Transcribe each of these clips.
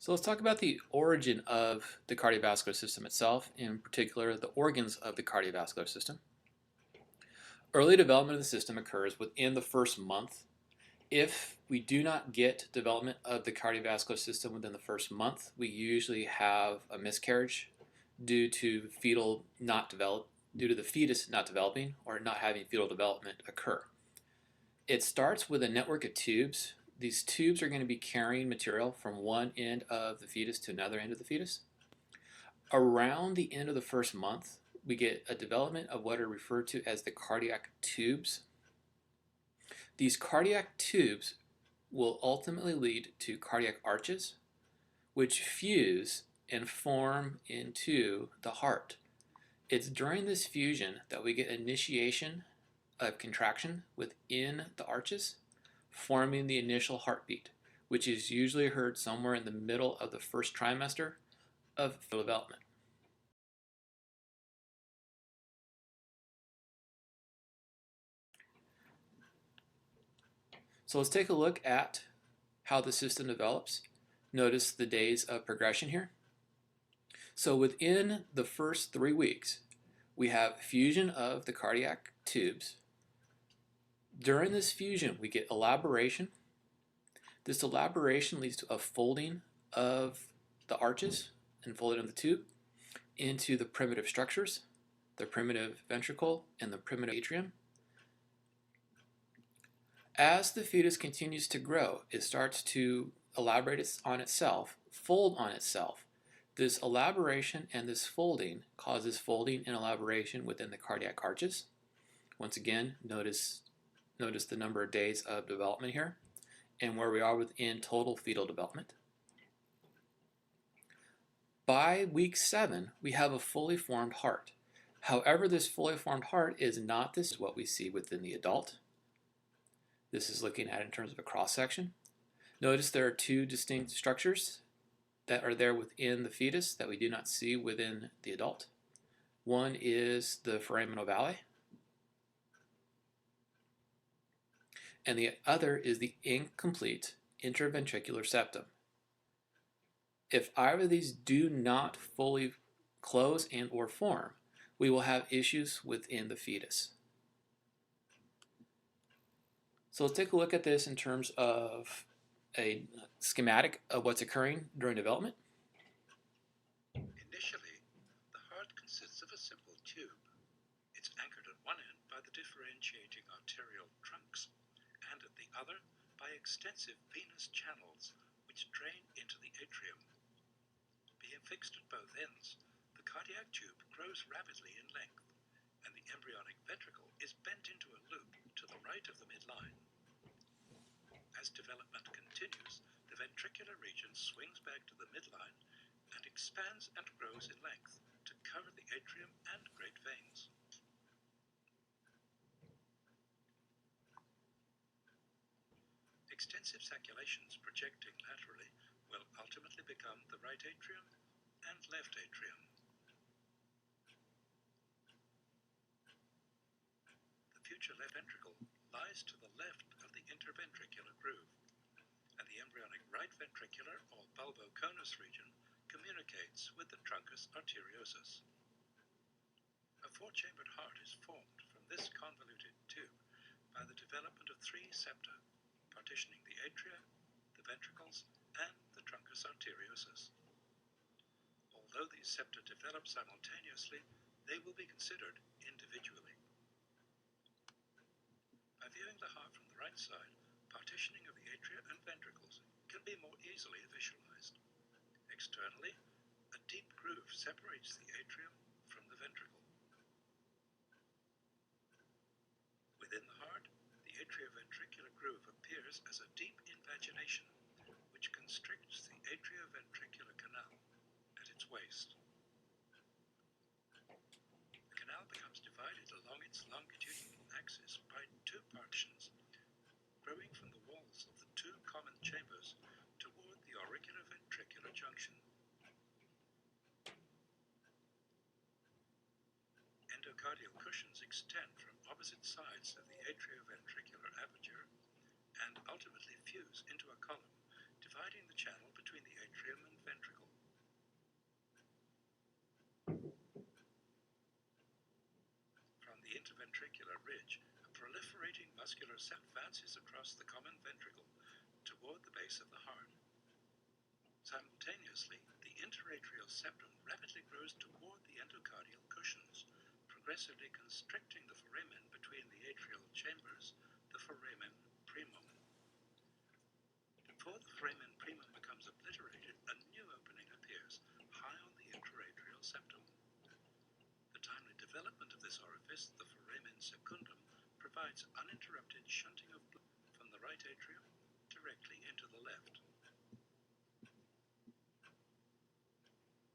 So let's talk about the origin of the cardiovascular system itself, in particular the organs of the cardiovascular system. Early development of the system occurs within the first month. If we do not get development of the cardiovascular system within the first month, we usually have a miscarriage due to the fetus not developing or not having fetal development occur. It starts with a network of tubes. These tubes are going to be carrying material from one end of the fetus to another end of the fetus. Around the end of the first month, we get a development of what are referred to as the cardiac tubes. These cardiac tubes will ultimately lead to cardiac arches, which fuse and form into the heart. It's during this fusion that we get initiation of contraction within the arches, forming the initial heartbeat, which is usually heard somewhere in the middle of the first trimester of fetal development. So let's take a look at how the system develops. Notice the days of progression here. So within the first 3 weeks, we have fusion of the cardiac tubes. During this fusion, we get elaboration. This elaboration leads to a folding of the arches and folding of the tube into the primitive structures, the primitive ventricle and the primitive atrium. As the fetus continues to grow, it starts to elaborate on itself, fold on itself. This elaboration and this folding causes folding and elaboration within the cardiac arches. Once again, notice the number of days of development here and where we are within total fetal development. By week 7, we have a fully formed heart. However, this fully formed heart is not what we see within the adult. This is looking at it in terms of a cross-section. Notice there are 2 distinct structures that are there within the fetus that we do not see within the adult. One is the foramen ovale, and the other is the incomplete interventricular septum. If either of these do not fully close and or form, we will have issues within the fetus. So let's take a look at this in terms of a schematic of what's occurring during development. Initially, the heart consists of a simple tube. It's anchored at one end by the differentiating arterial trunks, and at the other by extensive venous channels which drain into the atrium. Being fixed at both ends, the cardiac tube grows rapidly in length, and the embryonic ventricle is bent into a loop to the right of the midline. As development continues, the ventricular region swings back to the midline and expands and grows in length to cover the atrium and great veins. Extensive saculations projecting laterally will ultimately become the right atrium and left atrium. The future left ventricle lies to the left of the interventricular groove, and the embryonic right ventricular or bulboconus region communicates with the truncus arteriosus. A 4-chambered heart is formed from this convoluted tube by the development of 3 septa, partitioning the atria, the ventricles, and the truncus arteriosus. Although these septa develop simultaneously, they will be considered individually. By viewing the heart from the right side, partitioning of the atria and ventricles can be more easily visualized. Externally, a deep groove separates the atrium from the ventricle. Within the heart, the atrioventricular groove appears as a deep invagination, which constricts the atrioventricular canal at its waist. The canal becomes divided along its longitudinal axis by 2 partitions, growing from the walls of the 2 common chambers toward the auricular-ventricular junction. Endocardial cushions extend from opposite sides of the atrioventricular aperture and ultimately fuse into a column divided dividing the channel between the atrium and ventricle. From the interventricular ridge, a proliferating muscular set advances across the common ventricle toward the base of the heart. Simultaneously, the interatrial septum rapidly grows toward the endocardial cushions, progressively constricting the foramen between the atrial chambers, the foramen primum. Before the foramen primum becomes obliterated, a new opening appears high on the interatrial septum. The timely development of this orifice, the foramen secundum, provides uninterrupted shunting of blood from the right atrium directly into the left.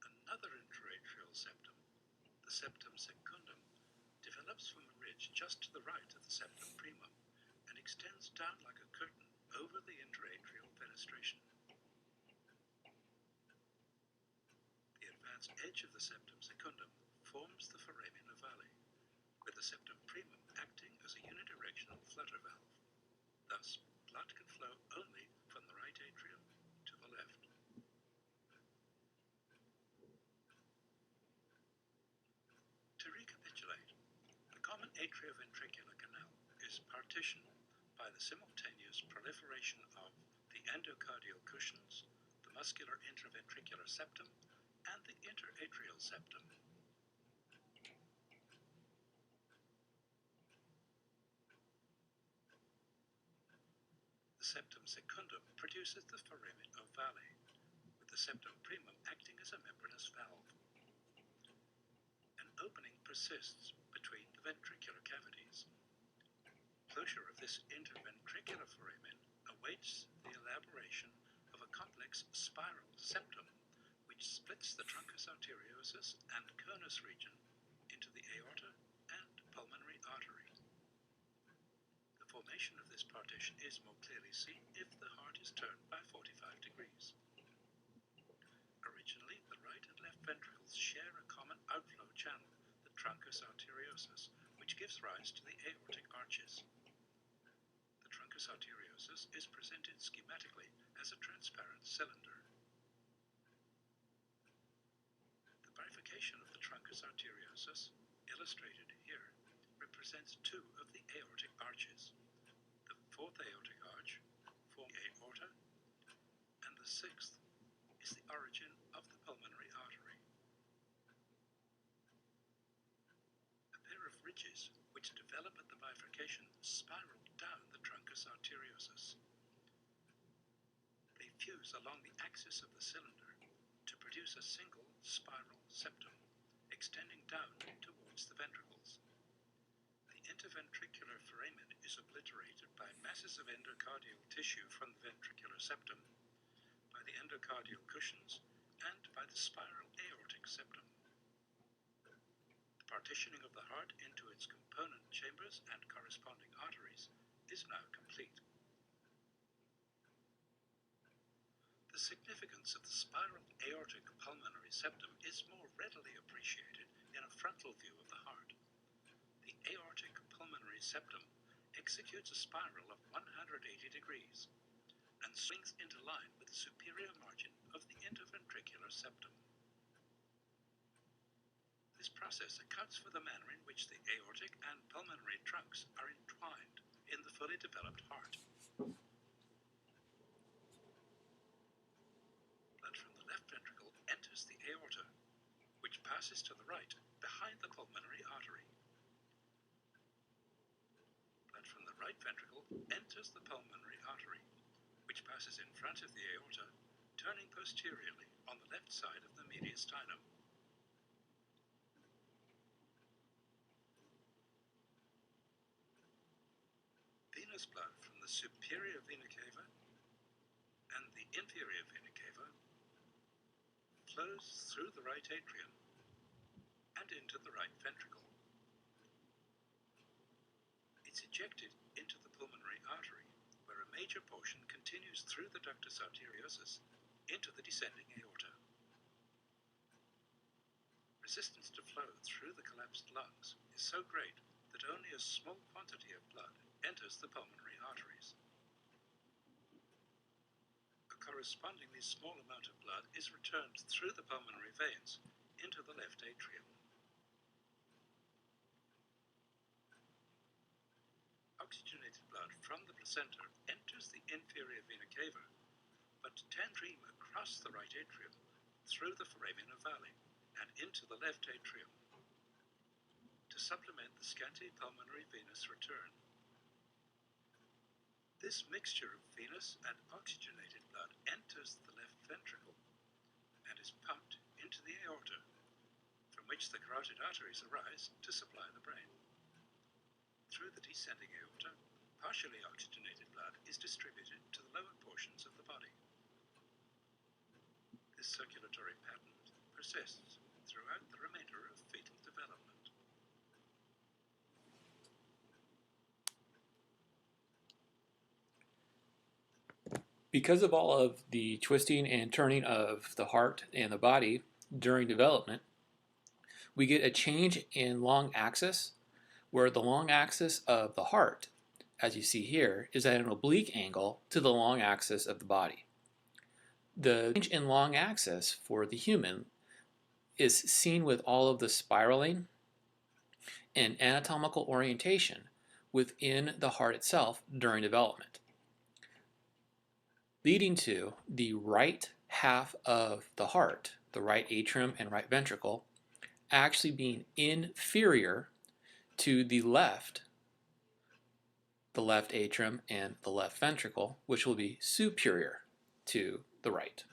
Another interatrial septum, the septum secundum, develops from a ridge just to the right of the septum primum and extends down like a curtain over the interatrial fenestration. The advanced edge of the septum secundum forms the foramen ovale, with the septum primum acting as a unidirectional flutter valve. Thus, blood can flow only from the right atrium to the left. To recapitulate, the common atrioventricular canal is partitioned by the simultaneous proliferation of the endocardial cushions, the muscular interventricular septum, and the interatrial septum. The septum secundum produces the foramen ovale, with the septum primum acting as a membranous valve. An opening persists between the ventricular cavities. Closure of this interventricular foramen awaits the elaboration of a complex spiral septum, which splits the truncus arteriosus and conus region into the aorta and pulmonary artery. The formation of this partition is more clearly seen if the heart is turned by 45 degrees. Originally, the right and left ventricles share a common outflow channel, the truncus arteriosus, which gives rise to the aortic arches. The truncus arteriosus is presented schematically as a transparent cylinder. The bifurcation of the truncus arteriosus, illustrated here, represents two of the aortic arches. The fourth aortic arch forms the aorta, and the sixth is the origin of the pulmonary artery. A pair of ridges which develop at the bifurcation spiral down the truncus arteriosus. They fuse along the axis of the cylinder to produce a single spiral septum, extending down towards the ventricles. The interventricular foramen is obliterated by masses of endocardial tissue from the ventricular septum, by the endocardial cushions, and by the spiral aortic septum. The partitioning of the heart into its component chambers and corresponding arteries is now complete. The significance of the spiral aortic pulmonary septum is more readily appreciated in a frontal view of the heart. The aortic pulmonary septum executes a spiral of 180 degrees and swings into line with the superior margin of the interventricular septum. This process accounts for the manner in which the aortic and pulmonary trunks are entwined in the fully developed heart. Blood from the left ventricle enters the aorta, which passes to the right behind the pulmonary artery. Blood from the right ventricle enters the pulmonary artery, which passes in front of the aorta, turning posteriorly on the left side of the mediastinum. Venous blood from the superior vena cava and the inferior vena cava flows through the right atrium and into the right ventricle. It's ejected into the pulmonary artery, where a major portion continues through the ductus arteriosus into the descending aorta. Resistance to flow through the collapsed lungs is so great that only a small quantity of blood enters the pulmonary arteries. A correspondingly small amount of blood is returned through the pulmonary veins into the left atrium. Oxygenated blood from the placenta enters the inferior vena cava, but can stream across the right atrium through the foramina valley and into the left atrium to supplement the scanty pulmonary venous return. This mixture of venous and oxygenated blood enters the left ventricle and is pumped into the aorta, from which the carotid arteries arise to supply the brain. Through the descending aorta, partially oxygenated blood is distributed to the lower portions of the body. This circulatory pattern persists throughout the remainder of fetal development. Because of all of the twisting and turning of the heart and the body during development, we get a change in long axis, where the long axis of the heart, as you see here, is at an oblique angle to the long axis of the body. The change in long axis for the human is seen with all of the spiraling and anatomical orientation within the heart itself during development, leading to the right half of the heart, the right atrium and right ventricle, actually being inferior to the left atrium and the left ventricle, which will be superior to the right.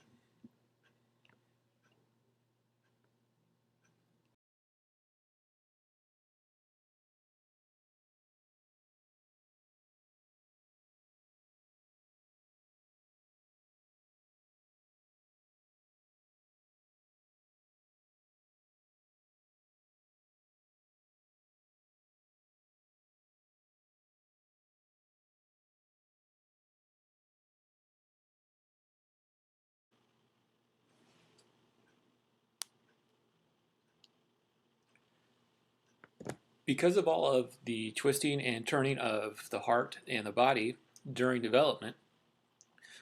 Because of all of the twisting and turning of the heart and the body during development,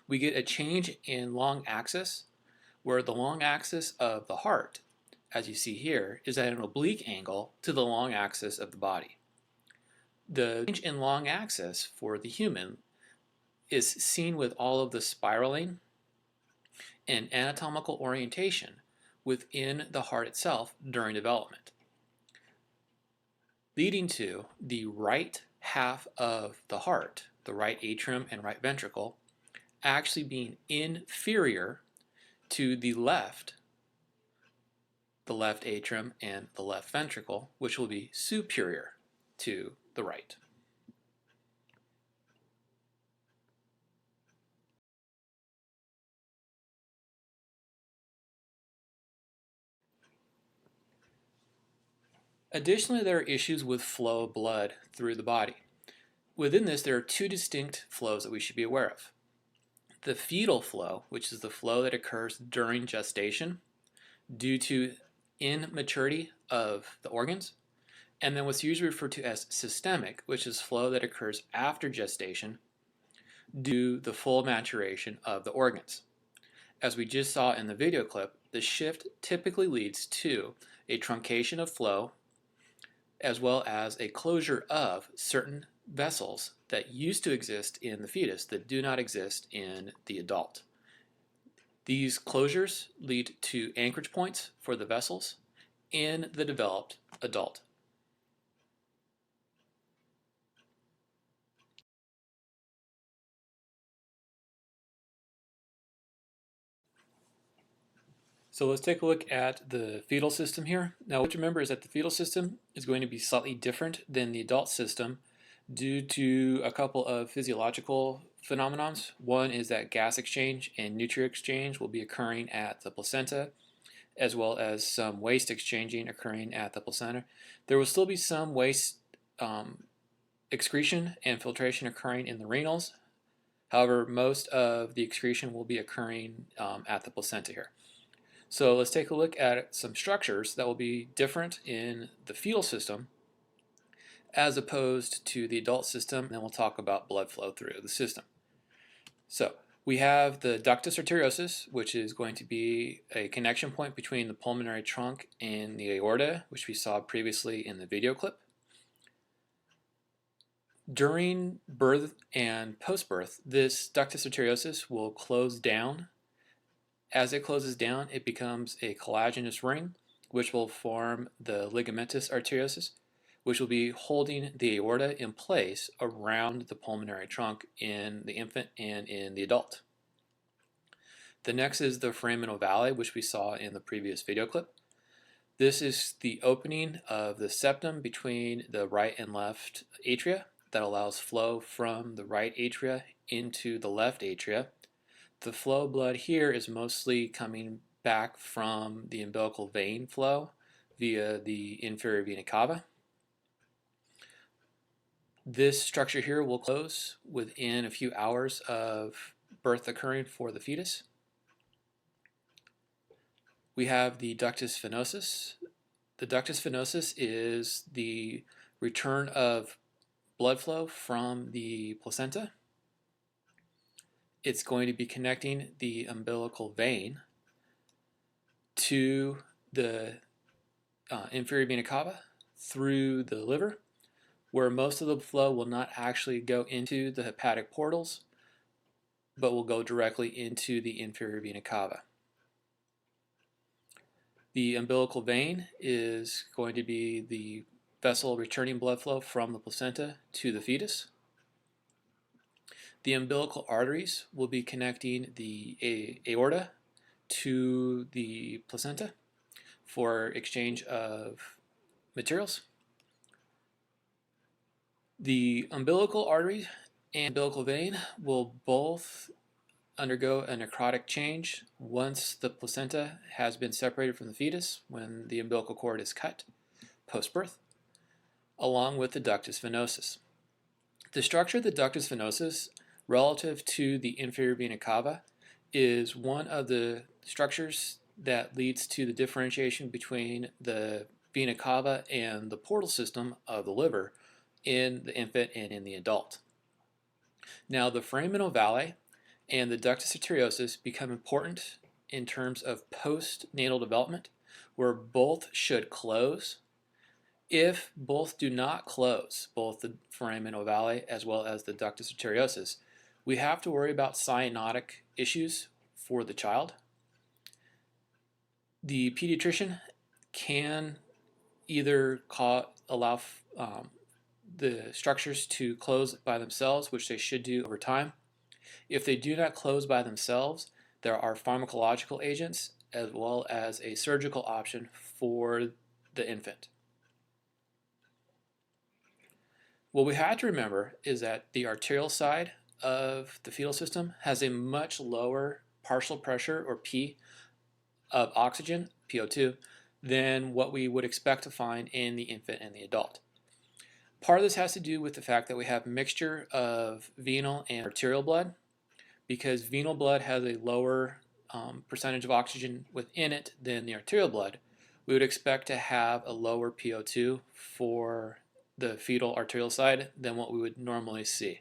we get a change in long axis, where the long axis of the heart, as you see here, is at an oblique angle to the long axis of the body. The change in long axis for the human is seen with all of the spiraling and anatomical orientation within the heart itself during development, leading to the right half of the heart, the right atrium and right ventricle, actually being inferior to the left atrium and the left ventricle, which will be superior to the right. Additionally, there are issues with flow of blood through the body. Within this, there are two distinct flows that we should be aware of. The fetal flow, which is the flow that occurs during gestation due to immaturity of the organs, and then what's usually referred to as systemic, which is flow that occurs after gestation due to the full maturation of the organs. As we just saw in the video clip, the shift typically leads to a truncation of flow as well as a closure of certain vessels that used to exist in the fetus that do not exist in the adult. These closures lead to anchorage points for the vessels in the developed adult. So let's take a look at the fetal system here. Now what to remember is that the fetal system is going to be slightly different than the adult system due to a couple of physiological phenomenons. One is that gas exchange and nutrient exchange will be occurring at the placenta, as well as some waste exchanging occurring at the placenta. There will still be some waste excretion and filtration occurring in the renals. However, most of the excretion will be occurring at the placenta here. So let's take a look at some structures that will be different in the fetal system as opposed to the adult system, and then we'll talk about blood flow through the system. So We have the ductus arteriosus, which is going to be a connection point between the pulmonary trunk and the aorta, which we saw previously in the video clip. During birth and post-birth, this ductus arteriosus will close down. As it closes down, it becomes a collagenous ring, which will form the ligamentous arteriosus, which will be holding the aorta in place around the pulmonary trunk in the infant and in the adult. The next is the foramen ovale, which we saw in the previous video clip. This is the opening of the septum between the right and left atria that allows flow from the right atria into the left atria. The flow of blood here is mostly coming back from the umbilical vein flow via the inferior vena cava. This structure here will close within a few hours of birth occurring for the fetus. We have the ductus venosus. The ductus venosus is the return of blood flow from the placenta. It's going to be connecting the umbilical vein to the inferior vena cava through the liver, where most of the flow will not actually go into the hepatic portals, but will go directly into the inferior vena cava. The umbilical vein is going to be the vessel returning blood flow from the placenta to the fetus. The umbilical arteries will be connecting the aorta to the placenta for exchange of materials. The umbilical artery and umbilical vein will both undergo a necrotic change once the placenta has been separated from the fetus, when the umbilical cord is cut post-birth, along with the ductus venosus. The structure of the ductus venosus relative to the inferior vena cava is one of the structures that leads to the differentiation between the vena cava and the portal system of the liver in the infant and in the adult. Now, the foramen ovale and the ductus arteriosus become important in terms of postnatal development, where both should close. If both do not close, both the foramen ovale as well as the ductus arteriosus, we have to worry about cyanotic issues for the child. The pediatrician can either allow the structures to close by themselves, which they should do over time. If they do not close by themselves, there are pharmacological agents as well as a surgical option for the infant. What we have to remember is that the arterial side of the fetal system has a much lower partial pressure, or P, of oxygen, PO2, than what we would expect to find in the infant and the adult. Part of this has to do with the fact that we have a mixture of venal and arterial blood. Because venal blood has a lower percentage of oxygen within it than the arterial blood, we would expect to have a lower PO2 for the fetal arterial side than what we would normally see.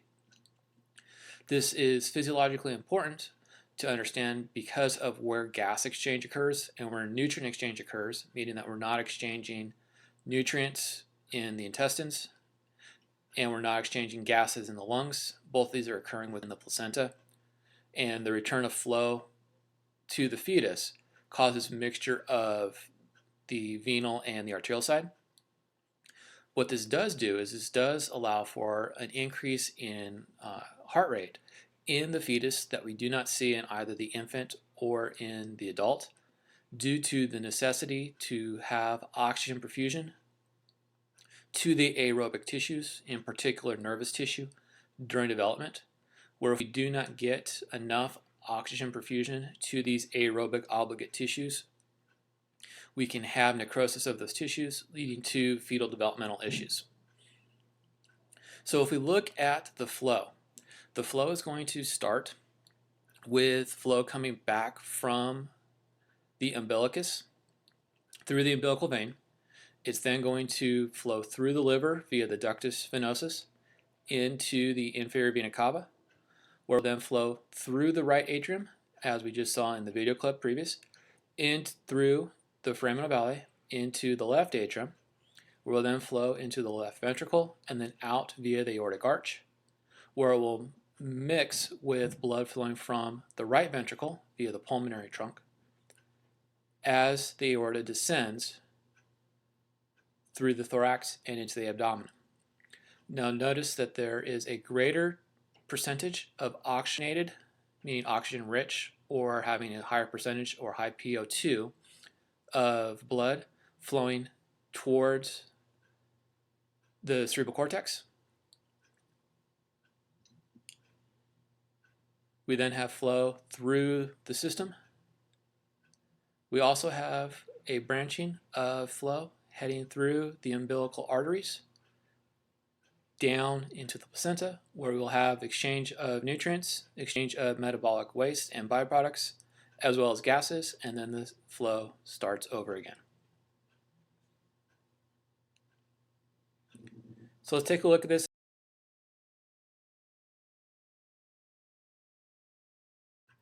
This is physiologically important to understand because of where gas exchange occurs and where nutrient exchange occurs, meaning that we're not exchanging nutrients in the intestines and we're not exchanging gases in the lungs. Both these are occurring within the placenta. And the return of flow to the fetus causes a mixture of the venal and the arterial side. What this does do is this does allow for an increase in heart rate in the fetus that we do not see in either the infant or in the adult, due to the necessity to have oxygen perfusion to the aerobic tissues, in particular nervous tissue, during development, where if we do not get enough oxygen perfusion to these aerobic obligate tissues, we can have necrosis of those tissues, leading to fetal developmental issues. So if we look at the flow is going to start with flow coming back from the umbilicus through the umbilical vein. It's then going to flow through the liver via the ductus venosus into the inferior vena cava, where it will then flow through the right atrium, as we just saw in the video clip previous, in through the foramen ovale into the left atrium, where it will then flow into the left ventricle and then out via the aortic arch, where it will mix with blood flowing from the right ventricle via the pulmonary trunk as the aorta descends through the thorax and into the abdomen. Now notice that there is a greater percentage of oxygenated, meaning oxygen rich, or having a higher percentage or high PO2 of blood flowing towards the cerebral cortex. We then have flow through the system. We also have a branching of flow heading through the umbilical arteries down into the placenta, where we will have exchange of nutrients, exchange of metabolic waste and byproducts, as well as gases, and then the flow starts over again. So let's take a look at this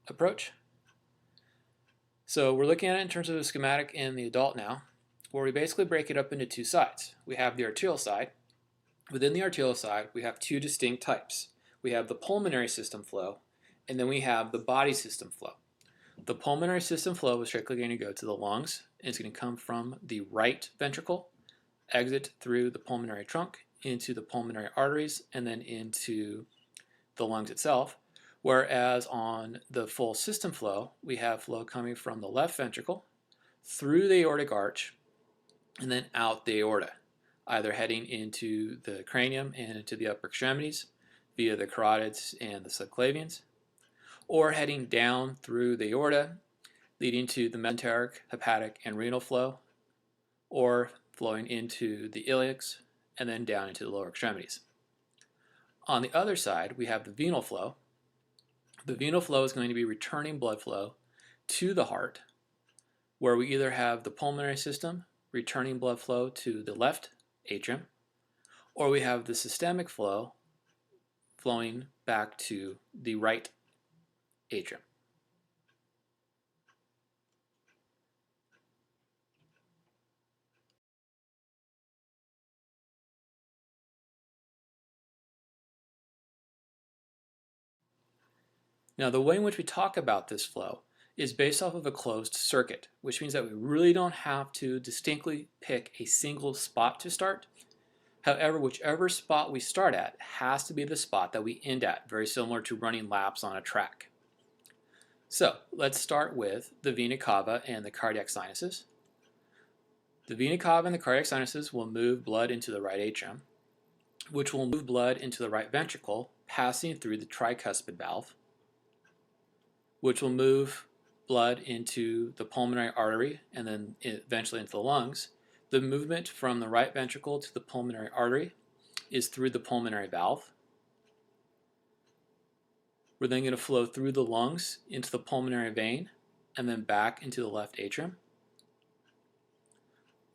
approach. So we're looking at it in terms of a schematic in the adult now, where we basically break it up into two sides. We have the arterial side. Within the arterial side, we have two distinct types. We have the pulmonary system flow, and then we have the body system flow. The pulmonary system flow is strictly going to go to the lungs, and it's going to come from the right ventricle, exit through the pulmonary trunk, into the pulmonary arteries, and then into the lungs itself. Whereas on the full system flow, we have flow coming from the left ventricle, through the aortic arch, and then out the aorta, either heading into the cranium and into the upper extremities via the carotids and the subclavians, or heading down through the aorta, leading to the mesenteric, hepatic, and renal flow, or flowing into the iliacs and then down into the lower extremities. On the other side, we have the venal flow. The venal flow is going to be returning blood flow to the heart, where we either have the pulmonary system returning blood flow to the left atrium, or we have the systemic flow flowing back to the right atrium. Now, the way in which we talk about this flow is based off of a closed circuit, which means that we really don't have to distinctly pick a single spot to start. However, whichever spot we start at has to be the spot that we end at, very similar to running laps on a track. So let's start with the vena cava and the cardiac sinuses. The vena cava and the cardiac sinuses will move blood into the right atrium, which will move blood into the right ventricle, passing through the tricuspid valve, which will move blood into the pulmonary artery and then eventually into the lungs. The movement from the right ventricle to the pulmonary artery is through the pulmonary valve. We're then going to flow through the lungs into the pulmonary vein and then back into the left atrium.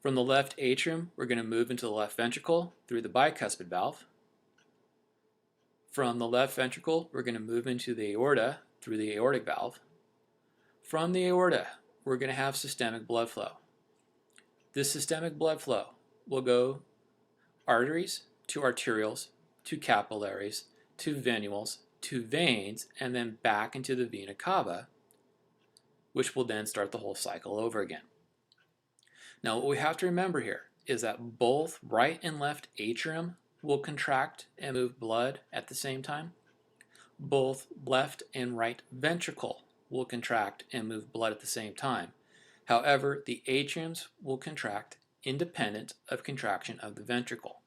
From the left atrium, we're going to move into the left ventricle through the bicuspid valve. From the left ventricle, we're going to move into the aorta through the aortic valve. From the aorta, we're going to have systemic blood flow. This systemic blood flow will go arteries to arterioles, to capillaries, to venules, to veins, and then back into the vena cava, which will then start the whole cycle over again. Now, what we have to remember here is that both right and left atrium will contract and move blood at the same time. Both left and right ventricle will contract and move blood at the same time. However, the atriums will contract independent of contraction of the ventricle.